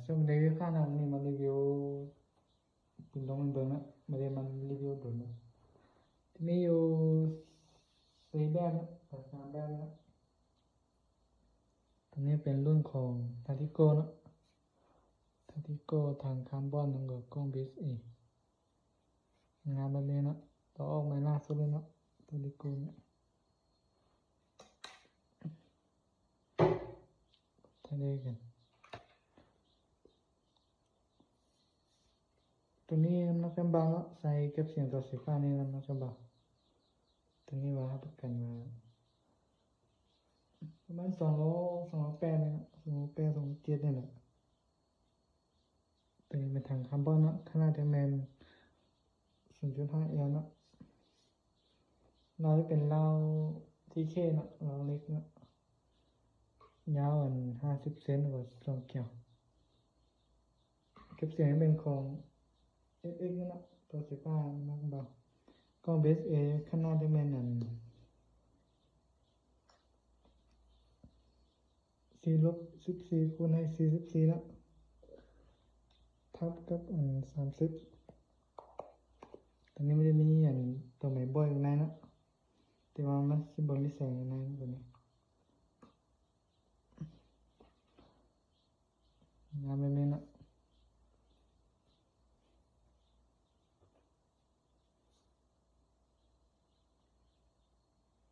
ซึ่งรีวิวข้างหน้านี่มารีวิวคุณลองเบิ่งนะไม่ได้มันรีวิวโดนนะที่มีอยู่4แบบนะ3แบบนะตัวนี้เป็นรุ่นของทาติโก้นะทาติโก้ทางคาร์บอนแล้วก็กล้องเบสงานแบบนี้นะต่อออกมาล่าสุดเลยนะทาติโก้เนี่ยทะเลกันตัวนี้น้ำหนักเบานะใส่เก็บเสียงตัวสีฟ้านี่น้ำหนักเบาตัวนี้ว่าประกันมาประมาณ208เลยนะ208 207นี่แหละตัวนี้เป็นทางคาร์บอนนะขนาดแมน0.5 เอลนะเราจะเป็นเราที่เคนะเราเล็กนะยาว50 เซนกว่า2 เกี่ยวเก็บเสียงเป็นของ FX นะตัวสีฟ้านักเบาก็เบสขนาดแมน4 ลบ 14 คูณให้44นะทับกับ30ตอนนี้ไม่ได้มีตัวใหม่บ่อยข้างในนะแต่ว่ามันสิบ่มีแสงข้างในตัวนี้งานแบบนี้นะ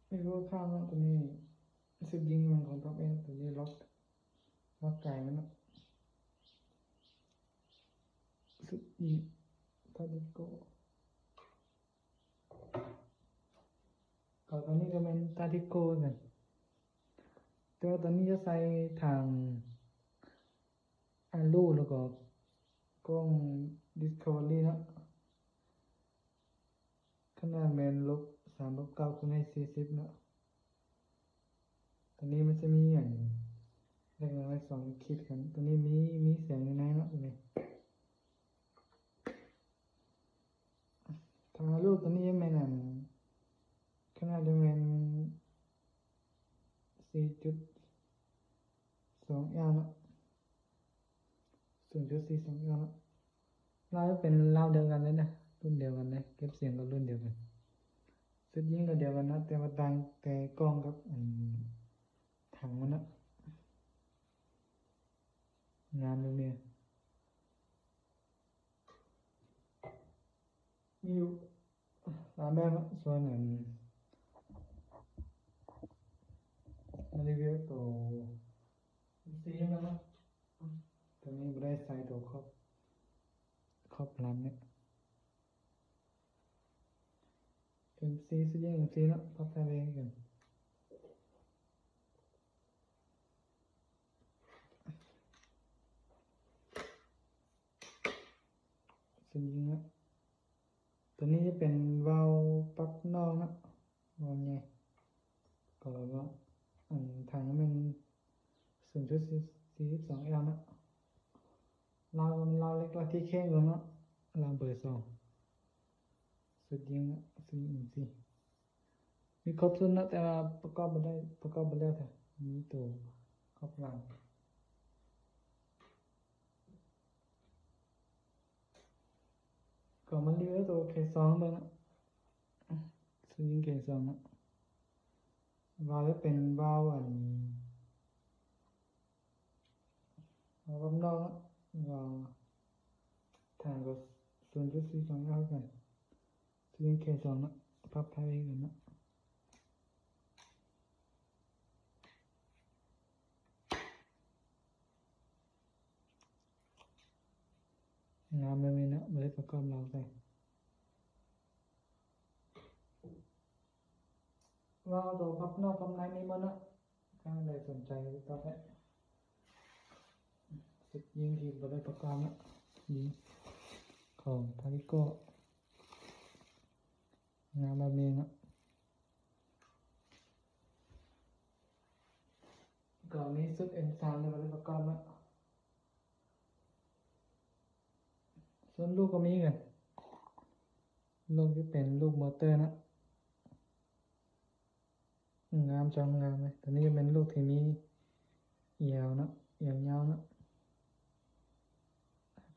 ไม่รู้ข้างนะตัวนี้สึกยิงมันของท็อปเองตัวนี้ล็อกไก่มันนะสึกยิงทาดิโก้ก็ตอนนี้ก็เป็นทาดิโก้กันแต่ว่าตอนนี้จะใส่ทางอันลูแล้วก็กล้อง Discovery นะขนาดแมนลบ 3 ลบ 9 คูณให้40นะตอนนี้มันจะมีเล็กน้อย2 ขีดกันตัวนี้มีแสงอยู่ในนะตัวนี้ทางลูกตัวนี้แมนขนาดแมน4.2 เอลนะ0.42 เอลนะเราเป็นเราเดียวกันเลยนะรุ่นเดียวกันเลยเก็บเสียงก็รุ่นเดียวกันสุดยิงก็เดียวกันนะแต่ว่าต่างแต่กล้องกับถังมันนะงานแบบนี้มีอยู่แบบนะส่วนรีวิวตัวซีมันนะตัวนี้ไม่ได้ใส่ตัวครอบพลังเนี่ยสุดยิงนะพับใส่ไปกันสุดยิงนะตัวนี้จะเป็นวาล์วปลั๊กนอกนะวาล์วใหญ่ก็ว่าถังมัน0.42 เอลนะเราเล็กเราที่แข้งเลยนะเราเบอร์2สุดยิงนะ4 มีครบสุดนะแต่ว่าประกอบไม่ได้แต่มีตัวครอบหลังก็มันเรียกตัวK2เลยนะสุดยิงK2นะวาล์วจะเป็นวาล์ววาล์วนอกนะวาล์วทางก็0.42เท่ากันสุดยิงK2นะพับไทยกันนะงานแบบนี้นะไม่ได้ประกอบเราใส่ว่าตัวพับนอกพับในมีมันนะถ้าใครสนใจก็ได้สุดยิงที่ไม่ได้ประกอบนะยิงของทาริโก้งานแบบนี้นะก็มีสุดM3ในไม่ได้ประกอบนะส่วนลูกก็มีกันลูกที่เป็นลูกมอเตอร์นะงามจังงามเลยตัวนี้เป็นลูกที่มียาวนะยาวนะ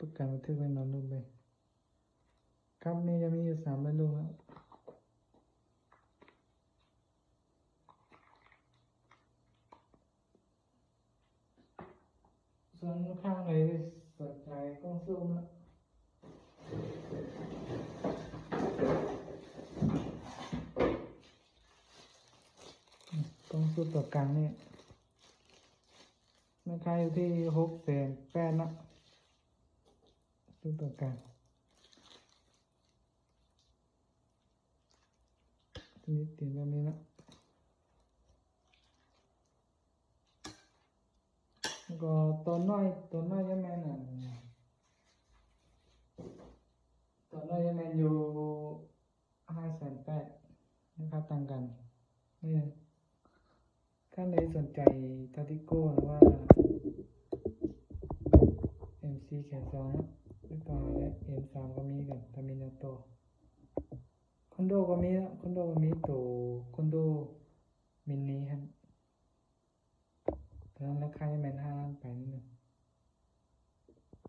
ประกันบันทึกไว้นอนรูปเลยครับนี่จะมีอยู่300 ลูกครับส่วนข้างไหนสนใจกล้องซูมนะกล้องซูมตัวกลางนี่ราคาอยู่ที่680,000นะซูมตัวกลางนี่ติดแบบนี้นะแล้วก็ตัวน้อยยังแมนอ่ะตัวน้อยยังแมนอยู่580,000นะครับต่างกันนี่ถ้าในสนใจทาติโก้หรือว่า MC แขน2นะแล้วก็และ M3 ก็มีกันทามินาโตคอนโดก็มีนะคอนโดก็มีตัวคอนโดมินิครับตอนนั้นราคาจะแมน5 ล้านไปนิดนึง